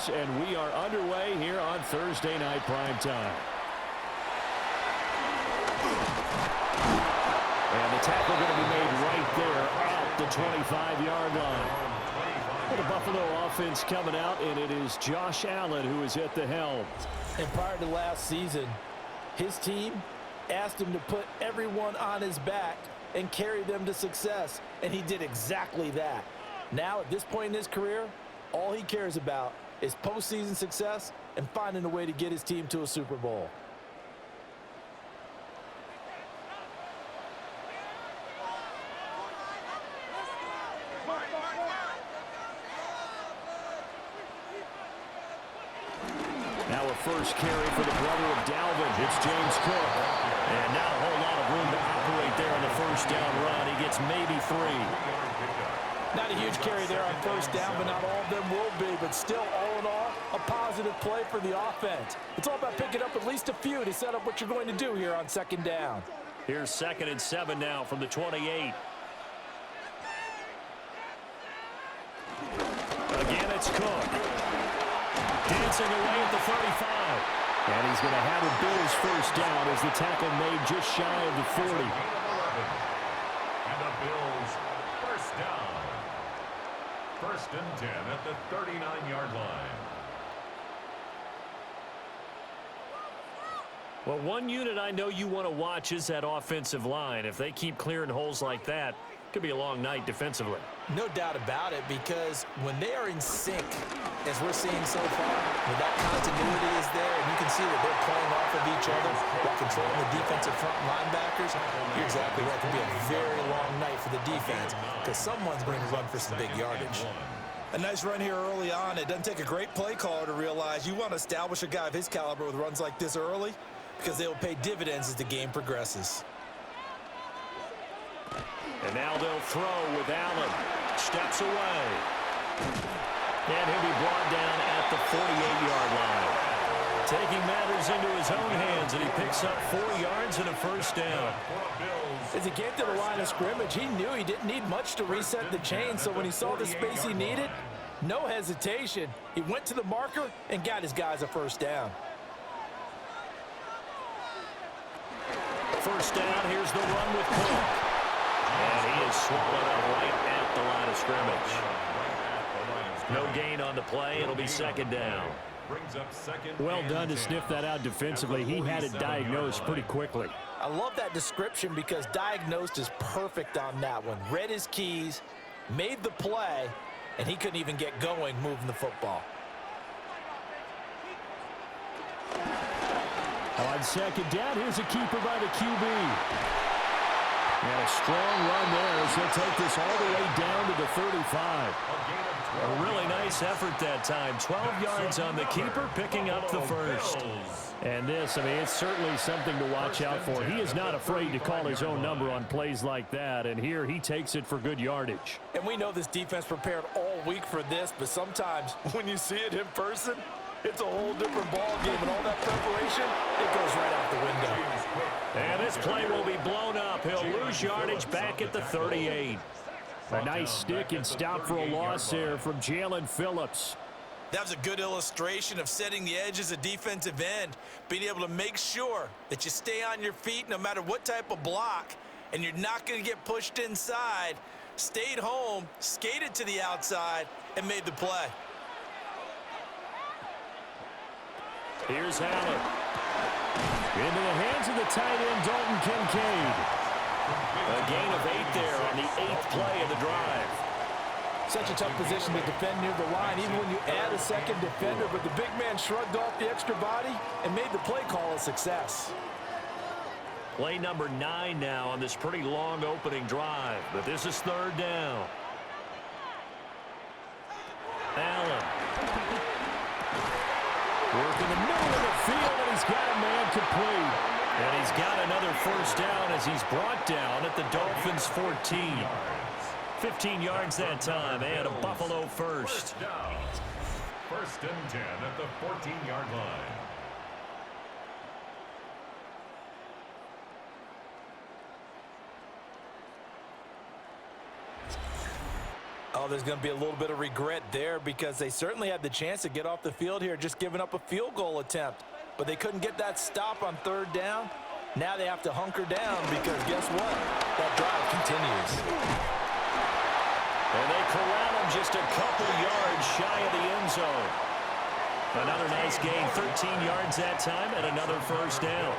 Sports, and we are underway here on Thursday Night Primetime. And the tackle going to be made right there at the 25-yard line. Well, the Buffalo offense coming out, and it is Josh Allen who is at the helm. And prior to last season, his team asked him to put everyone on his back and carry them to success, and he did exactly that. Now, at this point in his career, all he cares about is postseason success and finding a way to get his team to a Super Bowl. Now a first carry for the brother of Dalvin. It's James Cook. And now a whole lot of room to operate there on the first down run. He gets maybe 3. Not a huge carry there on first down, but not all of them will be. But still, all in all, a positive play for the offense. It's all about picking up at least a few to set up what you're going to do here on second down. Here's 2nd and 7 now from the 28. Again, it's Cook. Dancing away at the 35. And he's going to have a Bills first down as the tackle made just shy of the 40. And the Bills first down. 1st and 10 at the 39-yard line. Well, one unit I know you want to watch is that offensive line. If they keep clearing holes like that, it could be a long night defensively. No doubt about it, because when they are in sync, as we're seeing so far, when that continuity is there and you can see that they're playing off of each other while controlling the defensive front linebackers, you're exactly right. It could be a very long night for the defense because someone's going to run for some big yardage. A nice run here early on. It doesn't take a great play caller to realize you want to establish a guy of his caliber with runs like this early because they will pay dividends as the game progresses. And now they'll throw with Allen. Steps away. And he'll be brought down at the 48-yard line. Taking matters into his own hands, and he picks up 4 yards and a first down. As he came to the line of scrimmage, he knew he didn't need much to reset the chain, so when he saw the space he needed, no hesitation. He went to the marker and got his guys a first down. First down, here's the run with Cook. And he is swallowed up right at the line of scrimmage. No gain on the play. It'll be 2nd down. Well done to sniff that out defensively. He had it diagnosed pretty quickly. I love that description because diagnosed is perfect on that one. Read his keys, made the play, and he couldn't even get going moving the football. On 2nd down, here's a keeper by the QB. And a strong run there as he'll take this all the way down to the 35. A really nice effort that time. 12 yards on the keeper, picking up the first. And this, I mean, it's certainly something to watch out for. He is not afraid to call his own number on plays like that, and here he takes it for good yardage. And we know this defense prepared all week for this, but sometimes when you see it in person, it's a whole different ball game, and all that preparation, it goes right out the window. And this play will be blown up. He'll lose yardage back at the 38. A nice stick and stop for a loss there from Jalen Phillips. That was a good illustration of setting the edge as a defensive end, being able to make sure that you stay on your feet no matter what type of block, and you're not going to get pushed inside. Stayed home, skated to the outside, and made the play. Here's Allen. Into the hands of the tight end, Dalton Kincaid. A gain of 8 there on the 8th play of the drive. Such a tough position to defend near the line, even when you add a second defender, but the big man shrugged off the extra body and made the play call a success. Play number 9 now on this pretty long opening drive, but this is 3rd down. Allen. Working the middle of the field, and he's got a man complete. And he's got another first down as he's brought down at the Dolphins' 14. 15 yards that time, and a Buffalo first. 1st and 10 at the 14-yard line. Oh, there's going to be a little bit of regret there because they certainly had the chance to get off the field here, just giving up a field goal attempt. But they couldn't get that stop on third down. Now they have to hunker down because guess what? That drive continues. And they corral him just a couple yards shy of the end zone. Another nice gain, 13 yards that time, and another first down.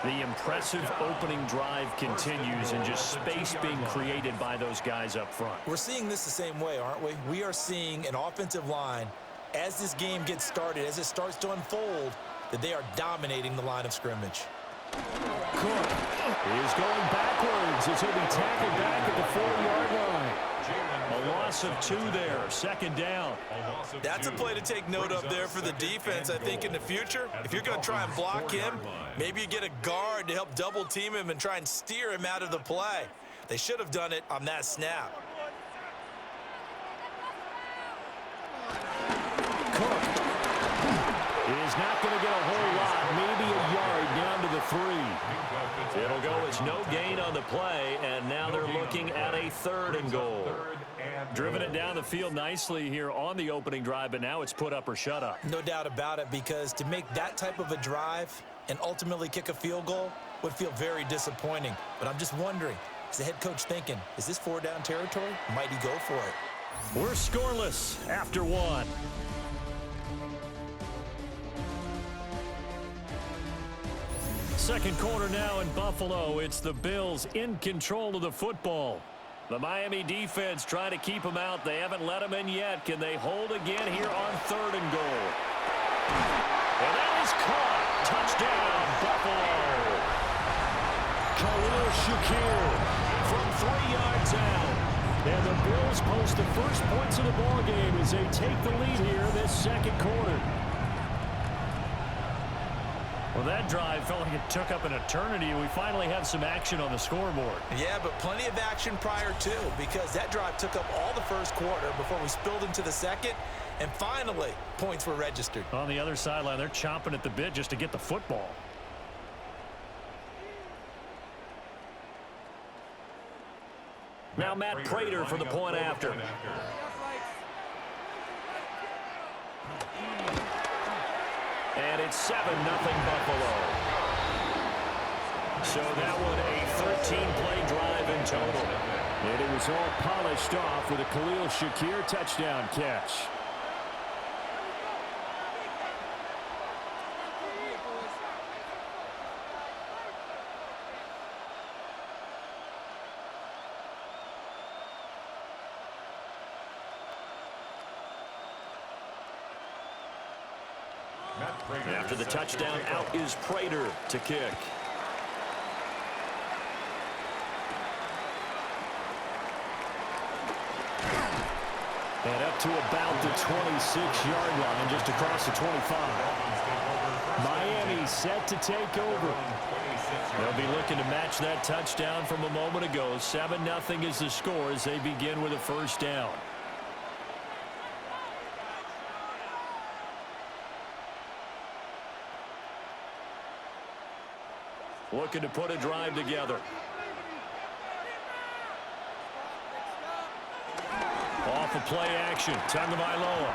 The impressive opening drive continues, and just space being created by those guys up front. We're seeing this the same way, aren't we? We are seeing an offensive line, as this game gets started, as it starts to unfold, that they are dominating the line of scrimmage. Cook is going backwards as he'll be tackled back at the 4-yard line. A loss of 2 there, second down. That's a play to take note of there for the defense, I think, in the future. If you're going to try and block him, maybe you get a guard to help double team him and try and steer him out of the play. They should have done it on that snap. Cook is not going to get a whole lot, maybe a yard down to the 3. It'll go as no gain on the play, and now they're looking at a 3rd and goal. Driven it down the field nicely here on the opening drive, but now it's put up or shut up. No doubt about it, because to make that type of a drive and ultimately kick a field goal would feel very disappointing. But I'm just wondering, is the head coach thinking, is this 4-down territory? Might he go for it? We're scoreless after 1. Second quarter now in Buffalo. It's the Bills in control of the football. The Miami defense trying to keep them out. They haven't let them in yet. Can they hold again here on 3rd and goal? And that is caught. Touchdown, Buffalo. Khalil Shakir from 3 yards out. And the Bills post the first points of the ballgame as they take the lead here this second quarter. Well, that drive felt like it took up an eternity, and we finally have some action on the scoreboard. Yeah, but plenty of action prior to, because that drive took up all the first quarter before we spilled into the second, and finally, points were registered. On the other sideline, they're chomping at the bit just to get the football. Now Matt Prater for the point after. And it's 7-0 Buffalo. So that one a 13-play drive in total. And it was all polished off with a Khalil Shakir touchdown catch. After the touchdown, out is Prater to kick. And up to about the 26-yard line, just across the 25. Miami set to take over. They'll be looking to match that touchdown from a moment ago. 7-0 is the score as they begin with a first down. Looking to put a drive together. Off of play action. Tagovailoa.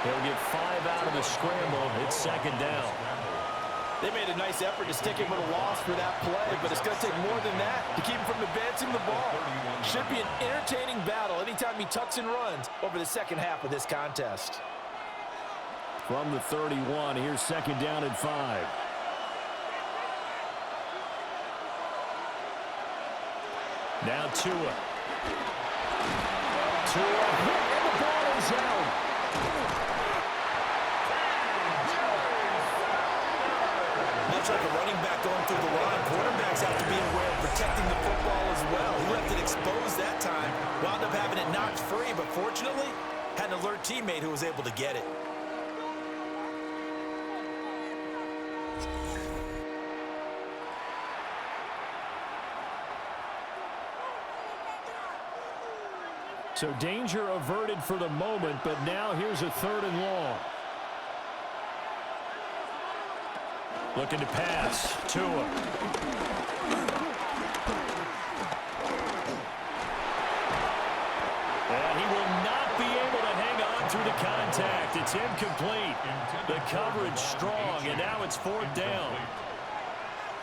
He'll get 5 out of the scramble. It's second down. They made a nice effort to stick him with a loss for that play, but it's going to take more than that to keep him from advancing the ball. Should be an entertaining battle anytime he tucks and runs over the second half of this contest. From the 31, here's second down and 5. Now Tua. Tua hit, and the ball is out. Much like a running back going through the line, quarterbacks have to be aware of protecting the football as well. He left it exposed that time, wound up having it knocked free, but fortunately, had an alert teammate who was able to get it. So danger averted for the moment, but now here's a 3rd and long. Looking to pass. Tua. contact. It's incomplete. The coverage strong, and now it's 4th down.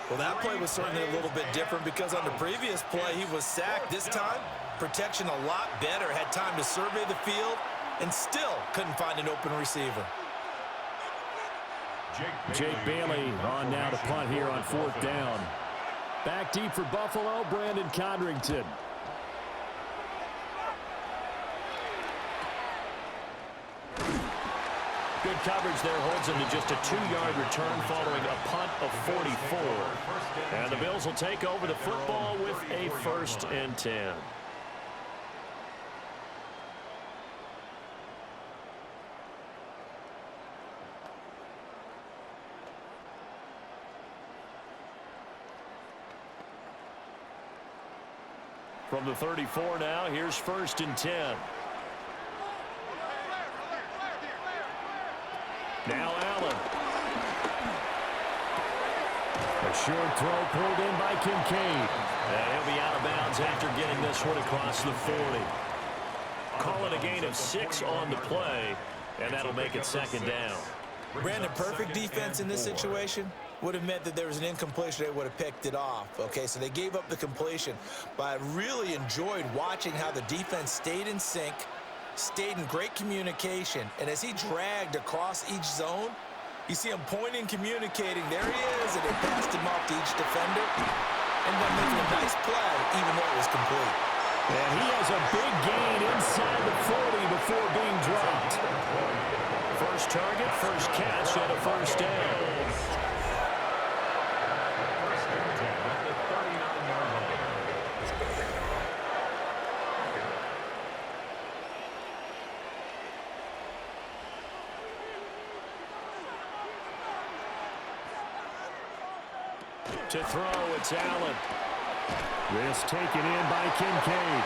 Well, that play was certainly a little bit different because on the previous play, he was sacked. This time, protection a lot better. Had time to survey the field and still couldn't find an open receiver. Jake Bailey on now to punt here on 4th down. Back deep for Buffalo, Brandon Codrington. Good coverage there, holds him to just a 2-yard return following a punt of 44. And the Bills will take over the football with a 1st and 10. From the 34 now, here's 1st and 10. Now Allen. A short throw pulled in by Kincaid. And he'll be out of bounds after getting this one across the 40. Call it a gain of 6 on the play, and that'll make it 2nd down. Brandon, perfect defense in this situation would have meant that there was an incompletion. They would have picked it off. Okay, so they gave up the completion. But I really enjoyed watching how the defense stayed in sync, stayed in great communication, and as he dragged across each zone, you see him pointing, communicating. There he is, and they passed him off to each defender. And then making a nice play, even though it was complete. And he has a big gain inside the 40 before being dropped. First target, first catch, and a 1st down. To throw, it's Allen. This taken in by Kincaid.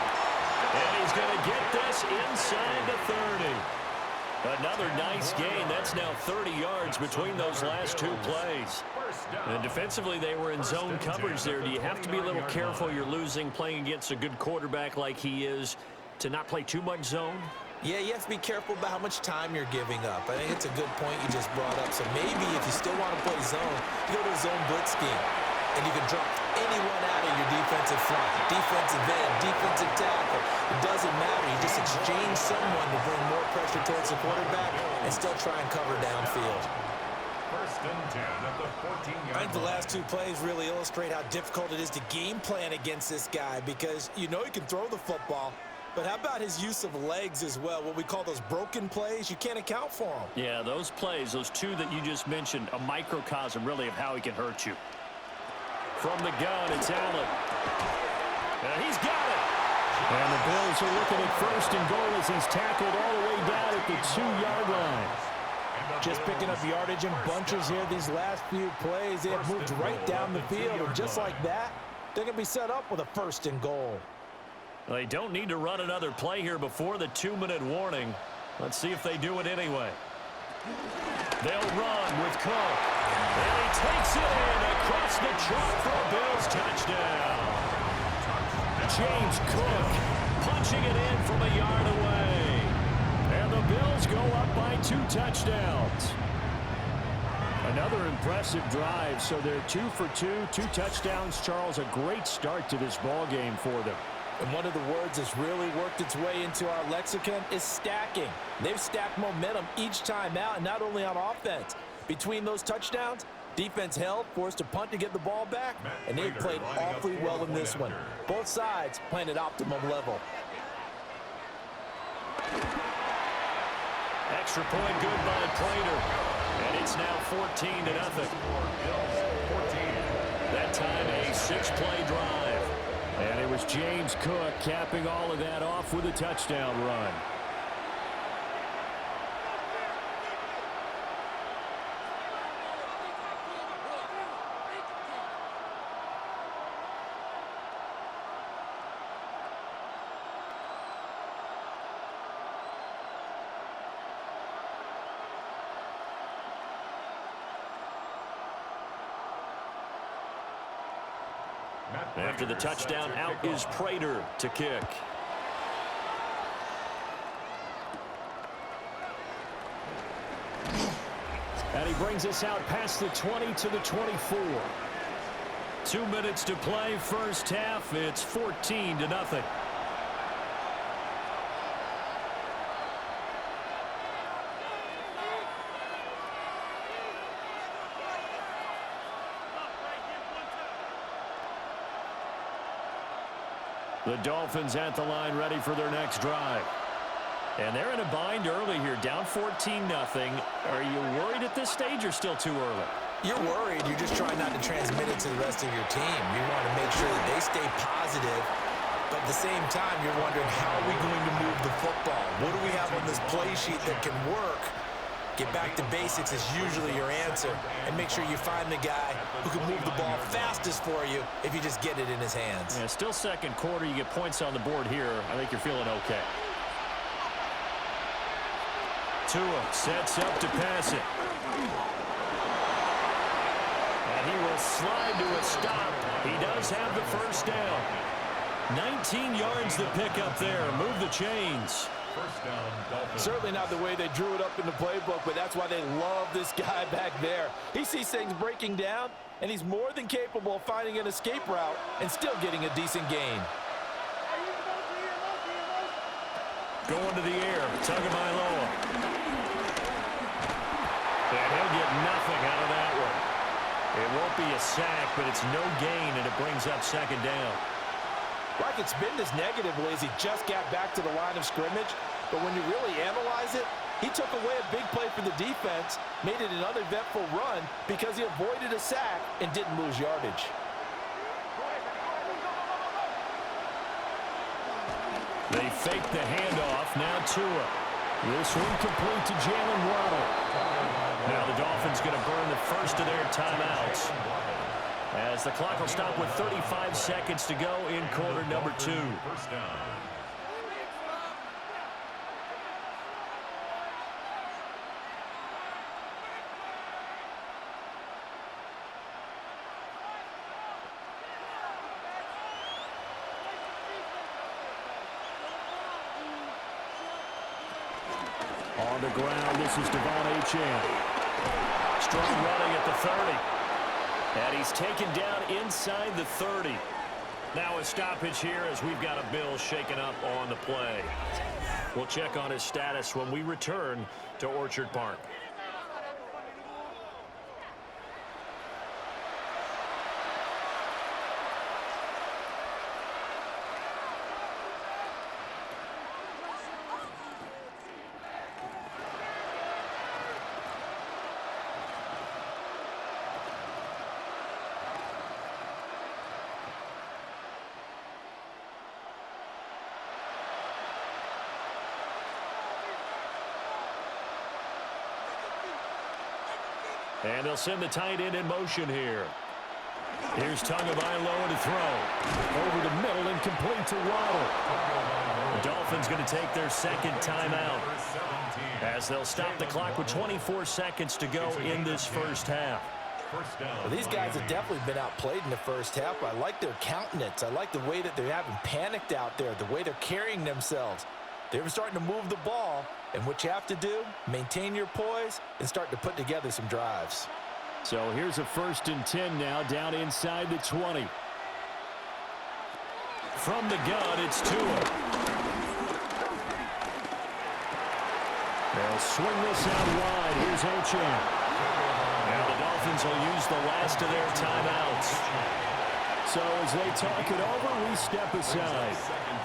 And he's going to get this inside the 30. Another nice gain. That's now 30 yards between those last 2 plays. And defensively, they were in zone coverage there. Do you have to be a little careful? You're losing playing against a good quarterback like he is to not play too much zone? Yeah, you have to be careful about how much time you're giving up. I think it's a good point you just brought up. So maybe if you still want to play zone, you go to a zone blitz scheme. And you can drop anyone out of your defensive front, defensive end, defensive tackle. It doesn't matter. You just exchange someone to bring more pressure towards the quarterback and still try and cover downfield. 1st and 10 at the 14-yard I think the last 2 plays really illustrate how difficult it is to game plan against this guy because you know he can throw the football, but how about his use of legs as well? What we call those broken plays, you can't account for them. Yeah, those plays, those 2 that you just mentioned, a microcosm really of how he can hurt you. From the gun, it's Allen. And he's got it. And the Bills are looking at 1st and goal as he's tackled all the way down at the 2-yard line. Just picking up yardage in bunches here these last few plays. They have moved right down the field, and just like that, they're going to be set up with a 1st and goal. They don't need to run another play here before the 2-minute warning. Let's see if they do it anyway. They'll run with Cook. And he takes it in across the chalk for a Bills touchdown. James Cook punching it in from a yard away. And the Bills go up by 2 touchdowns. Another impressive drive. So they're 2 for 2, 2 touchdowns. Charles, a great start to this ball game for them. And one of the words that's really worked its way into our lexicon is stacking. They've stacked momentum each time out, and not only on offense. Between those touchdowns, defense held, forced a punt to get the ball back, and they've played awfully well in this one. Both sides playing at optimum level. Extra point good by Prater. And it's now 14-0. That time a 6-play drive. And it was James Cook capping all of that off with a touchdown run. After the touchdown, out is Prater to kick. And he brings us out past the 20 to the 24. 2 minutes to play, first half. It's 14-0. The Dolphins at the line, ready for their next drive. And they're in a bind early here, down 14-0. Are you worried at this stage or still too early? You're worried. You're just trying not to transmit it to the rest of your team. You want to make sure that they stay positive. But at the same time, you're wondering, how are we going to move the football? What do we have on this play sheet that can work? Get back to basics is usually your answer. And make sure you find the guy who can move the ball fastest for you if you just get it in his hands. Yeah, still second quarter. You get points on the board here. I think you're feeling okay. Tua sets up to pass it. And he will slide to a stop. He does have the first down. 19 yards the pick up there. Move the chains. First down, Dolphins. Certainly not the way they drew it up in the playbook, but that's why they love this guy back there. He sees things breaking down, and he's more than capable of finding an escape route and still getting a decent gain. Going to the air, Tagovailoa. And he'll get nothing out of that one. It won't be a sack, but it's no gain, and it brings up second down. Like it's been this negatively as he just got back to the line of scrimmage, but when you really analyze it, he took away a big play for the defense, made it an uneventful run because he avoided a sack and didn't lose yardage. They fake the handoff. Now Tua. This one complete to Jalen Waddle. Now the Dolphins going to burn the first of their timeouts, as the clock will stop with 35 seconds to go in quarter number 2. First down. On the ground, this is Devon Achane. Strong running at the 30. And he's taken down inside the 30. Now a stoppage here as we've got a Bill shaken up on the play. We'll check on his status when we return to Orchard Park. And they'll send the tight end in motion here. Here's Tagovailoa to throw. Over the middle and complete to Waddle. The Dolphins going to take their second timeout, as they'll stop the clock with 24 seconds to go in this first half. Well, these guys have definitely been outplayed in the first half. I like their countenance. I like the way that they haven't panicked out there, the way they're carrying themselves. They're starting to move the ball, and what you have to do, maintain your poise and start to put together some drives. So here's a 1st and 10 now, down inside the 20. From the gun, it's Tua. They'll swing this out wide. Here's Achane. Now the Dolphins will use the last of their timeouts. So as they talk it over, we step aside.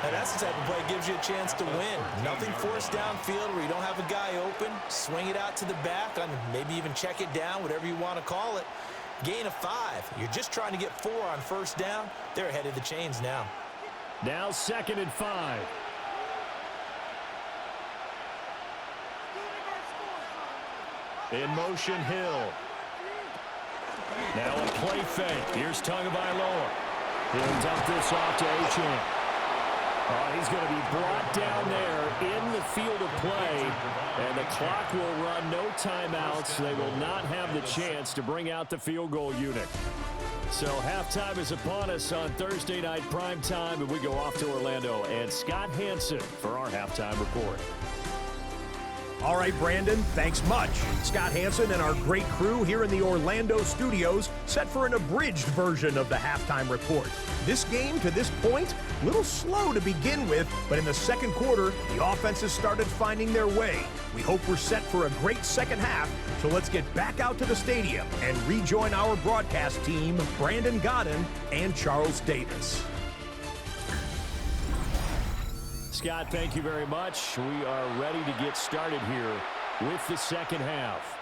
And that's the type of play that gives you a chance to win. Nothing forced downfield where you don't have a guy open. Swing it out to the back, and maybe even check it down, whatever you want to call it. Gain of 5. You're just trying to get 4 on first down. They're ahead of the chains now. Now 2nd and 5. In motion, Hill. Now a play fake. Here's Tagovailoa. He'll dump this off to Achane. He's going to be brought down there in the field of play, and the clock will run. No timeouts. They will not have the chance to bring out the field goal unit. So halftime is upon us on Thursday night primetime, and we go off to Orlando. And Scott Hansen for our halftime report. All right, Brandon, thanks much. Scott Hansen and our great crew here in the Orlando studios set for an abridged version of the halftime report. This game, to this point, a little slow to begin with, but in the second quarter, the offenses started finding their way. We hope we're set for a great second half, so let's get back out to the stadium and rejoin our broadcast team, Brandon Godden and Charles Davis. Scott, thank you very much. We are ready to get started here with the second half.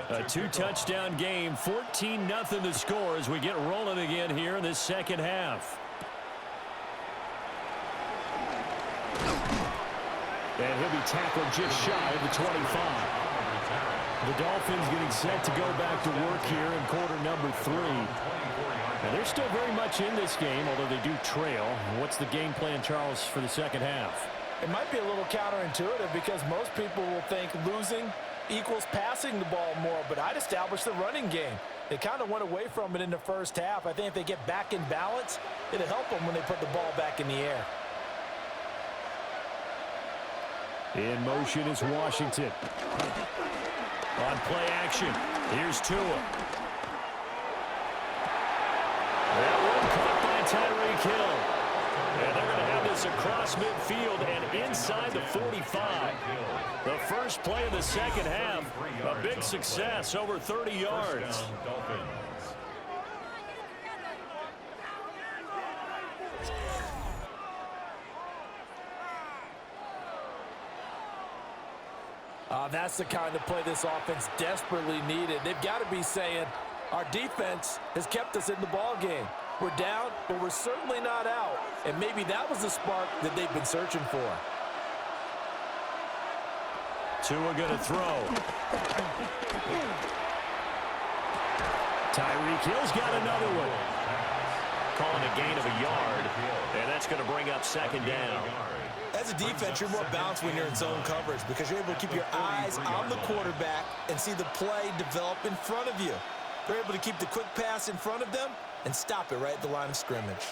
A two-touchdown game, 14-0 to score as we get rolling again here in this second half. And he'll be tackled just shy of the 25. The Dolphins getting set to go back to work here in quarter number 3. And they're still very much in this game, although they do trail. What's the game plan, Charles, for the second half? It might be a little counterintuitive because most people will think losing equals passing the ball more, but I'd establish the running game. They kind of went away from it in the first half. I think if they get back in balance, it'll help them when they put the ball back in the air. In motion is Washington. On play action, here's Tua. That one caught by Tyreek Hill. And they're going to have this across midfield and inside the 45. The first play of the second half, a big success, over 30 yards. That's the kind of play this offense desperately needed. They've got to be saying, our defense has kept us in the ball game. We're down, but we're certainly not out. And maybe that was the spark that they've been searching for. Tua going to throw. Tyreek Hill's got another one. Calling a gain of a yard, and that's going to bring up second down. As a defense, you're more balanced when you're in zone coverage because you're able to keep your eyes on the quarterback and see the play develop in front of you. They're able to keep the quick pass in front of them and stop it right at the line of scrimmage.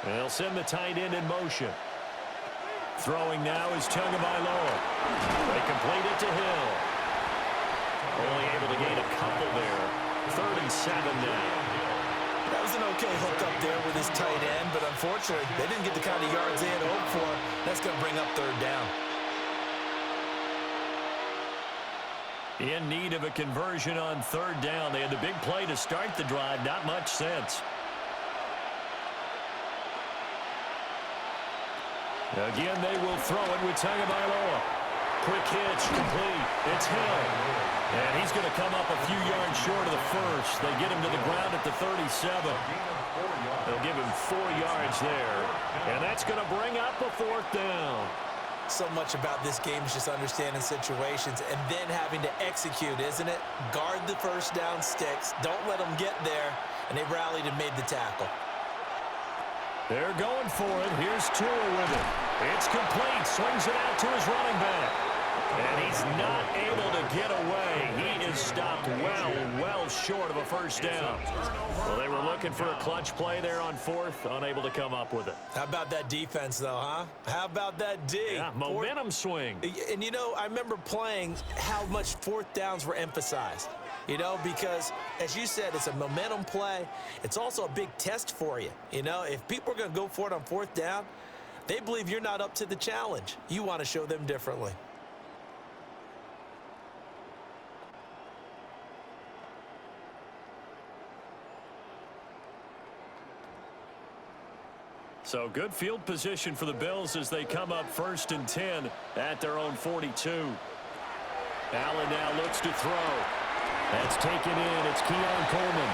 They'll send the tight end in motion. Throwing now is Tagovailoa. They complete it to Hill. Only able to gain a couple there. 3rd and 7 now. That was an okay hook up there with his tight end, but unfortunately, they didn't get the kind of yards they had hoped for. That's going to bring up 3rd down. In need of a conversion on 3rd down. They had the big play to start the drive. Not much sense. Again, they will throw it with Tagovailoa. Quick hitch, complete. It's Hill. And he's going to come up a few yards short of the first. They get him to the ground at the 37. They'll give him 4 yards there. And that's going to bring up a 4th down. So much about this game is just understanding situations and then having to execute, isn't it? Guard the first down sticks. Don't let them get there. And they rallied and made the tackle. They're going for it. Here's Tua with it. It's complete. Swings it out to his running back. And he's not able to get away. He is stopped well short of a first down. Well, they were looking for a clutch play there on 4th, unable to come up with it. How about that defense, though, huh? How about that D? Yeah, momentum swing. And, you know, I remember playing how much 4th downs were emphasized. You know, because, as you said, it's a momentum play. It's also a big test for you. You know, if people are going to go for it on 4th down, they believe you're not up to the challenge. You want to show them differently. So good field position for the Bills as they come up 1st and 10 at their own 42. Allen now looks to throw. That's taken in. It's Keon Coleman.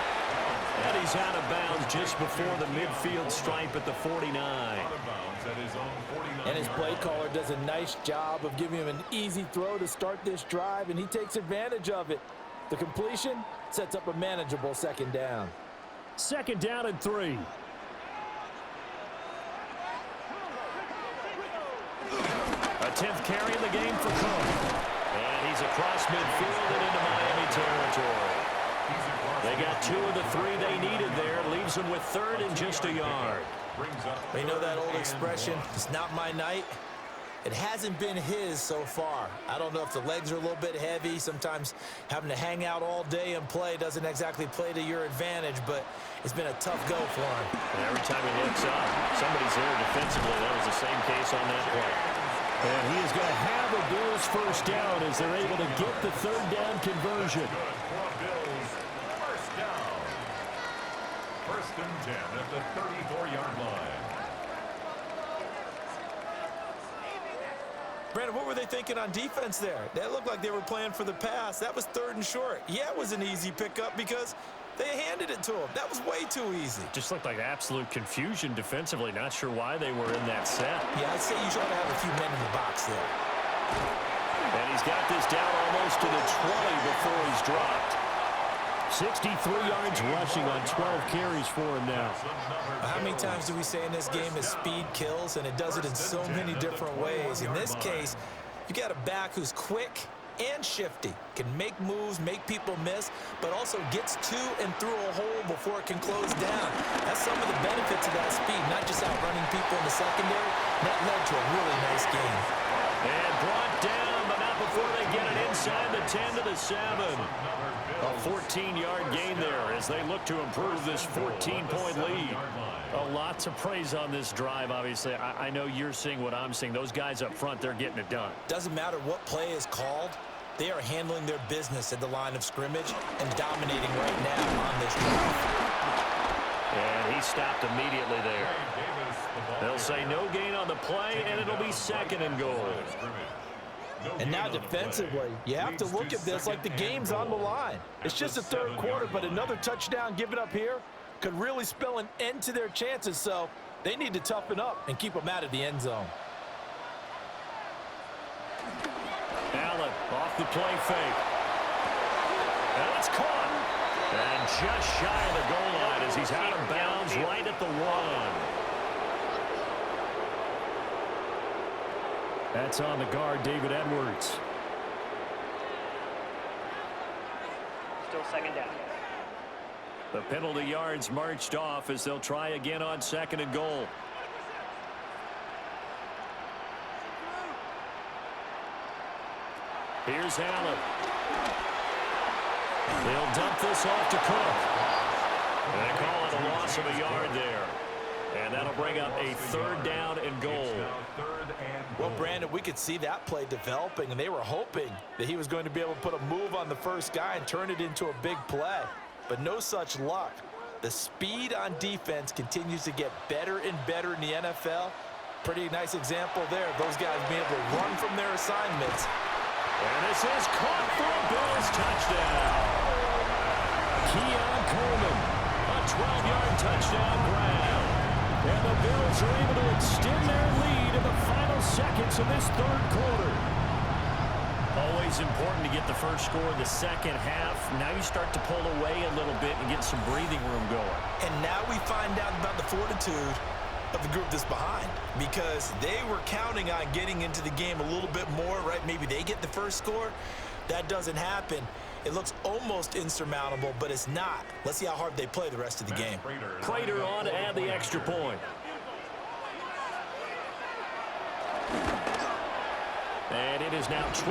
And he's out of bounds just before the midfield stripe at the 49. And his play caller does a nice job of giving him an easy throw to start this drive, and he takes advantage of it. The completion sets up a manageable 2nd down. 2nd down and 3. the 10th carry in the game for Cook. And he's across midfield and into Miami territory. They got 2 of the 3 they needed there. Leaves them with 3rd and just a yard. You know that old expression, it's not my night? It hasn't been his so far. I don't know if the legs are a little bit heavy. Sometimes having to hang out all day and play doesn't exactly play to your advantage, but it's been a tough go for him. And every time he looks up, somebody's there defensively. That was the same case on that play. And he is going to have a Bills first down as they're able to get the 3rd down conversion. Bills first down. 1st and 10 at the 34-yard line. Brandon, what were they thinking on defense there? That looked like they were playing for the pass. That was 3rd and short. Yeah, it was an easy pickup because they handed it to him. That was way too easy. Just looked like absolute confusion defensively. Not sure why they were in that set. Yeah, I'd say you try to have a few men in the box there. And he's got this down almost to the 20 before he's dropped. 63 yards rushing on 12 carries for him now. How many times do we say in this game is speed kills, and it does it in so many different ways. In this case, you got a back who's quick and shifty, can make moves, make people miss, but also gets to and through a hole before it can close down. That's some of the benefits of that speed, not just outrunning people in the secondary. That led to a really nice game. And brought down, but not before they get it inside the 10 to the 7. A 14-yard gain there as they look to improve this 14-point lead. Lots of praise on this drive, obviously. I know you're seeing what I'm seeing. Those guys up front, they're getting it done. Doesn't matter what play is called. They are handling their business at the line of scrimmage and dominating right now on this drive. And he stopped immediately there. They'll say no gain on the play, and it'll be 2nd and goal. And now defensively, you have to look at this like the game's on the line. It's just the 3rd quarter, but another touchdown given up here could really spell an end to their chances, so they need to toughen up and keep them out of the end zone. Allen off the play fake. And it's caught. And just shy of the goal line as he's out of bounds right at the 1. That's on the guard, David Edwards. Still 2nd down. The penalty yards marched off as they'll try again on 2nd and goal. Here's Allen. They'll dump this off to Cook. And they call it a loss of a yard there. And that'll bring up a 3rd down and goal. Well, Brandon, we could see that play developing, and they were hoping that he was going to be able to put a move on the first guy and turn it into a big play. But no such luck. The speed on defense continues to get better and better in the NFL. Pretty nice example there of those guys being able to run from their assignments. And this is caught for a Bills touchdown. Keon Coleman, a 12-yard touchdown grab. And the Bills are able to extend their lead in the final seconds of this 3rd quarter. Always important to get the first score of the 2nd half. Now you start to pull away a little bit and get some breathing room going. And now we find out about the fortitude of the group that's behind, because they were counting on getting into the game a little bit more, right? Maybe they get the first score. That doesn't happen. It looks almost insurmountable, but it's not. Let's see how hard they play the rest of the game. Prater on to add the extra point. And it is now 21-0.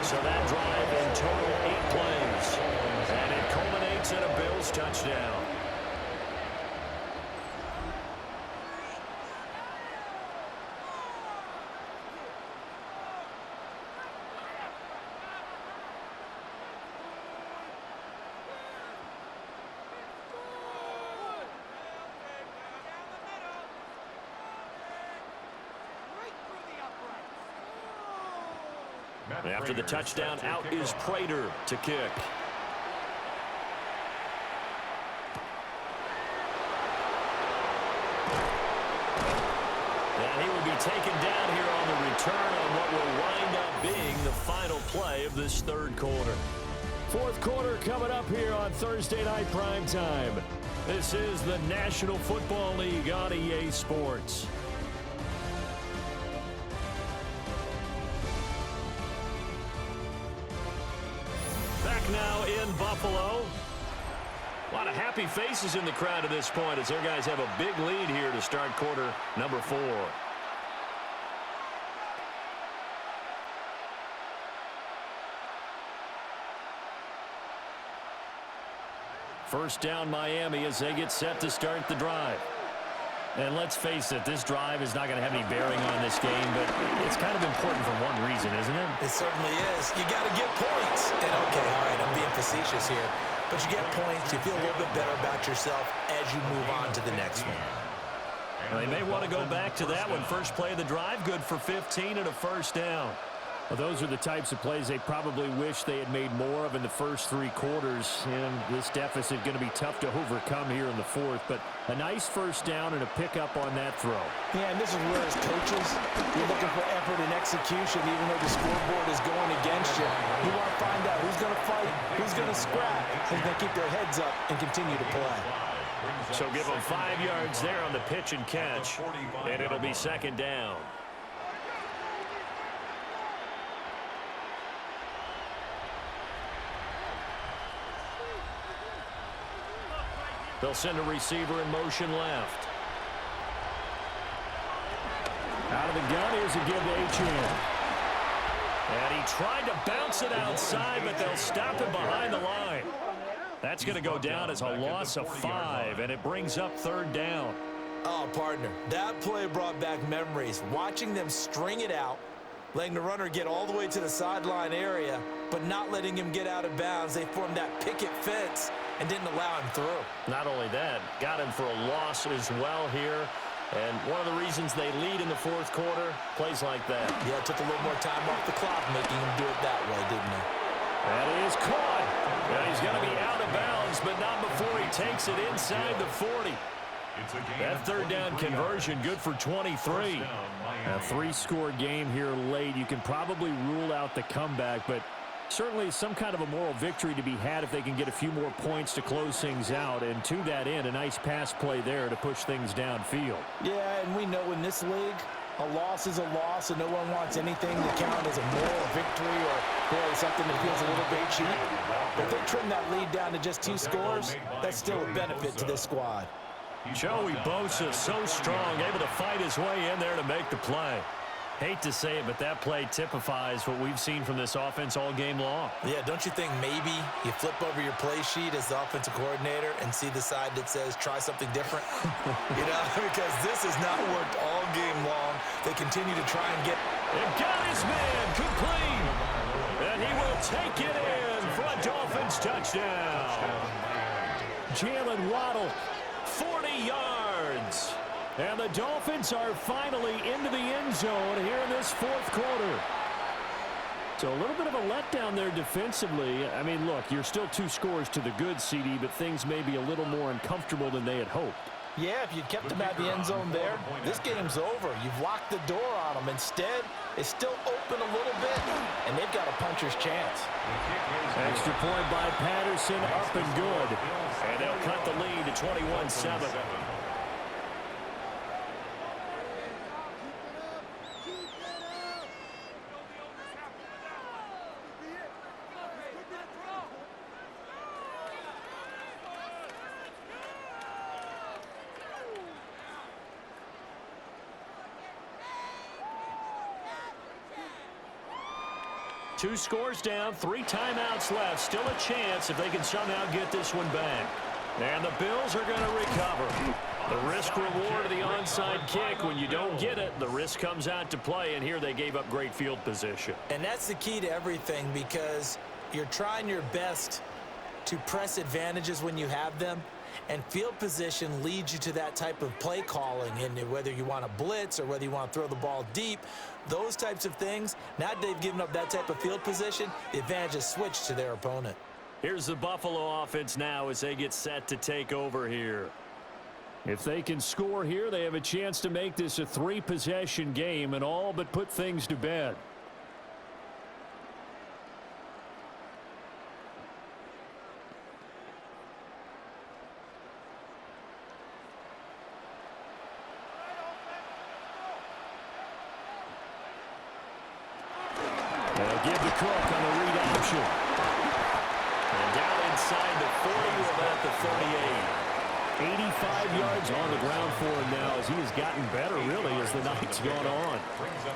So that drive in total 8 plays. And it culminates in a Bills touchdown. After the touchdown, out is Prater to kick. And he will be taken down here on the return on what will wind up being the final play of this 3rd quarter. 4th quarter coming up here on Thursday Night Primetime. This is the National Football League on EA Sports. now in Buffalo. A lot of happy faces in the crowd at this point as their guys have a big lead here to start quarter number 4. First down Miami as they get set to start the drive. And let's face it, this drive is not going to have any bearing on this game, but it's kind of important for one reason, isn't it? It certainly is. You got to get points. And okay, all right, I'm being facetious here. But you get points, you feel a little bit better about yourself as you move on to the next one. Well, they may want to go back to that one. First play of the drive, good for 15 and a first down. Well, those are the types of plays they probably wish they had made more of in the first 3 quarters. And this deficit going to be tough to overcome here in the 4th. But a nice first down and a pickup on that throw. Yeah, and this is where as coaches, you're looking for effort and execution even though the scoreboard is going against you. You want to find out who's going to fight, who's going to scrap, who's going to keep their heads up and continue to play. So give them 5 yards there on the pitch and catch. And it'll be second down. They'll send a receiver in motion left. Out of the gun, here's a give to H.N. And he tried to bounce it outside, but they'll stop him behind the line. That's going to go down as a loss of 5, and it brings up third down. Oh, partner, that play brought back memories. Watching them string it out, letting the runner get all the way to the sideline area, but not letting him get out of bounds. They formed that picket fence and didn't allow him through. Not only that, got him for a loss as well here. And one of the reasons they lead in the 4th quarter, plays like that. Yeah, it took a little more time off the clock, making him do it that way, didn't he? That is caught. And he's going to be out of bounds, but not before he takes it inside the 40. That third down conversion, good for 23. A 3-score game here late. You can probably rule out the comeback, but certainly some kind of a moral victory to be had if they can get a few more points to close things out. And to that end, a nice pass play there to push things downfield. Yeah, and we know in this league, a loss is a loss, and no one wants anything to count as a moral victory or really something that feels a little bit cheap. But if they trim that lead down to just 2 scores, that's still a benefit to this squad. Joey Bosa so strong, able to fight his way in there to make the play. Hate to say it, but that play typifies what we've seen from this offense all game long. Yeah, don't you think maybe you flip over your play sheet as the offensive coordinator and see the side that says try something different? You know, because this has not worked all game long. They continue to try and get... And got his man complete. And he will take it in for a Dolphins touchdown. Jalen Waddle, 40 yards. And the Dolphins are finally into the end zone here in this 4th quarter. So a little bit of a letdown there defensively. I mean, look, you're still 2 scores to the good, CD, but things may be a little more uncomfortable than they had hoped. Yeah, if you kept them at the end zone there, this game's over. You've locked the door on them. Instead, it's still open a little bit, and they've got a puncher's chance. Extra point by Patterson, up and good. And they'll cut the lead to 21-7. Two scores down, 3 timeouts left. Still a chance if they can somehow get this one back. And the Bills are going to recover. The risk-reward of the onside kick. When you don't get it, the risk comes out to play, and here they gave up great field position. And that's the key to everything, because you're trying your best to press advantages when you have them, and field position leads you to that type of play calling. And whether you want to blitz or whether you want to throw the ball deep, those types of things, now they've given up that type of field position, the advantage is switched to their opponent. Here's the Buffalo offense now as they get set to take over here. If they can score here, they have a chance to make this a 3-possession game and all but put things to bed. They'll give the Cook on the read option. inside the 40 or about the 38. 85 yards on the ground for him now as he has gotten better, really, as the night's gone on.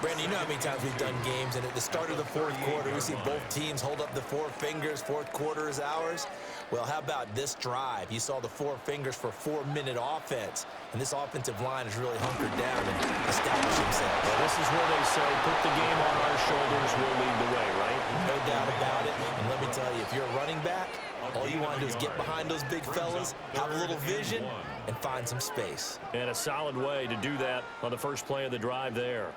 Brandon, you know how many times we've done games, and at the start of the fourth quarter, we see both teams hold up the four fingers, fourth quarter is ours. Well, how about this drive? You saw the four fingers for 4-minute offense, and this offensive line is really hunkered down and established themselves. Well, this is where they say, put the game on our shoulders, we'll lead the way, right? No doubt about it. And let me tell you, if you're a running back, all you want to do is get behind those big fellas, have a little vision, and find some space. And a solid way to do that on the first play of the drive there.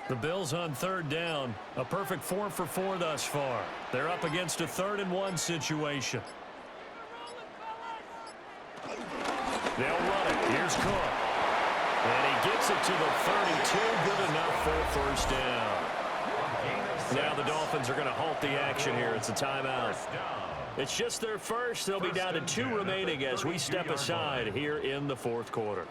The Bills on third down. A perfect 4 for 4 thus far. They're up against a 3rd-and-1 situation. They'll run it. Here's Cook. And he gets it to the 32. Good enough for a first down. Now the Dolphins are going to halt the action here. It's a timeout. It's just their first. They'll be down to 2 remaining as we step aside here in the fourth quarter.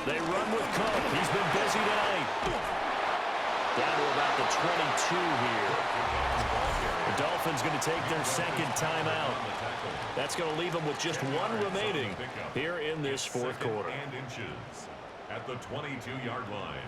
They run with Cook. He's been busy tonight. Down to about the 22 here. The Dolphins going to take their second timeout. That's going to leave them with just 1 remaining here in this fourth quarter. And inches at the 22-yard line.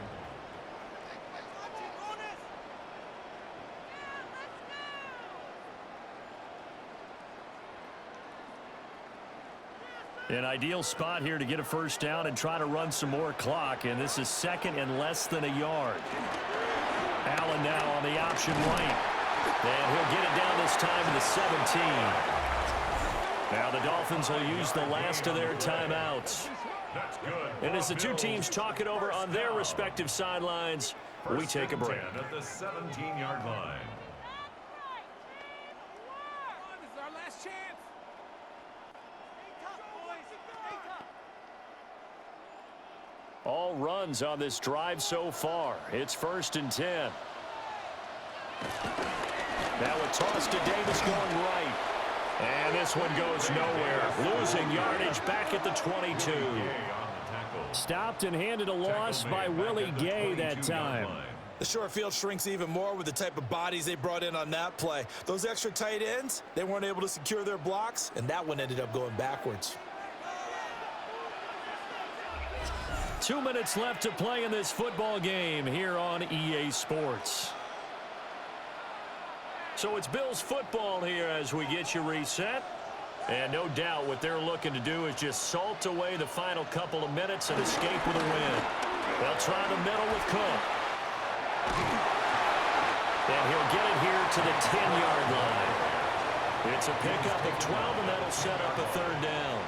An ideal spot here to get a first down and try to run some more clock, and this is second and less than a yard. Allen now on the option right, and he'll get it down this time to the 17. Now the Dolphins will use the last of their timeouts. That's good. And as the two teams talk it over on their respective sidelines, we take a break. At the 17-yard line. This is our last chance. All runs on this drive so far. It's 1st and 10. Now a toss to Davis going right. And this one goes nowhere. Losing yardage back at the 22. Stopped and handed a loss by Willie Gay that time. The short field shrinks even more with the type of bodies they brought in on that play. Those extra tight ends, they weren't able to secure their blocks, and that one ended up going backwards. 2 minutes left to play in this football game here on EA Sports. So it's Bills football here as we get you reset. And no doubt what they're looking to do is just salt away the final couple of minutes and escape with a win. They'll try the middle with Cook. And he'll get it here to the 10-yard line. It's a pickup of 12, and that'll set up a 3rd down.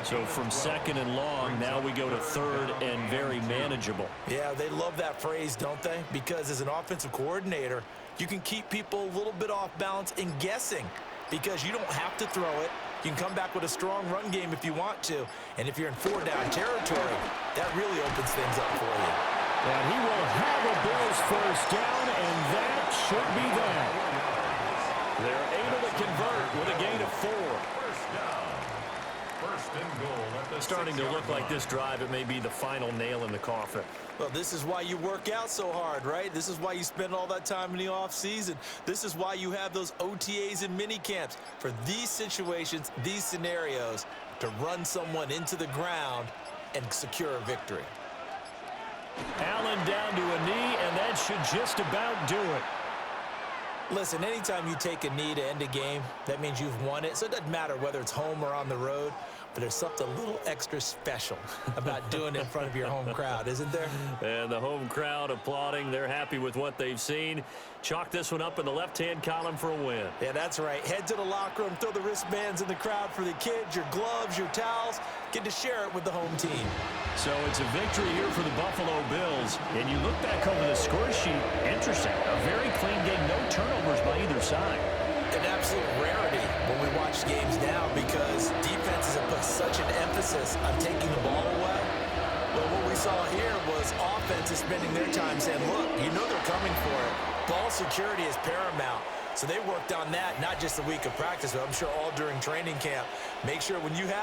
So from 2nd and long, now we go to 3rd and very manageable. Yeah, they love that phrase, don't they? Because as an offensive coordinator, you can keep people a little bit off balance and guessing because you don't have to throw it. You can come back with a strong run game if you want to. And if you're in 4-down territory, that really opens things up for you. And he will have a Bills first down, and that should be that. They're able to convert with a gain of 4. First down. First and goal at the Starting to look like this drive, it may be the final nail in the coffin. Well, this is why you work out so hard, right? This is why you spend all that time in the offseason. This is why you have those OTAs and mini camps for these situations, these scenarios, to run someone into the ground and secure a victory. Allen down to a knee, and that should just about do it. Listen, anytime you take a knee to end a game, that means you've won it. So it doesn't matter whether it's home or on the road, but there's something a little extra special about doing it in front of your home crowd, isn't there? And the home crowd applauding. They're happy with what they've seen. Chalk this one up in the left-hand column for a win. Yeah, that's right. Head to the locker room, throw the wristbands in the crowd for the kids, your gloves, your towels. Get to share it with the home team. So it's a victory here for the Buffalo Bills. And you look back over the score sheet, interesting. A very clean game, no turnovers by either side. An absolute rarity when we watch games now because defenses have put such an emphasis on taking the ball away. But what we saw here was offenses spending their time saying, look, you know they're coming for it. Ball security is paramount. So they worked on that, not just the week of practice, but I'm sure all during training camp. Make sure when you have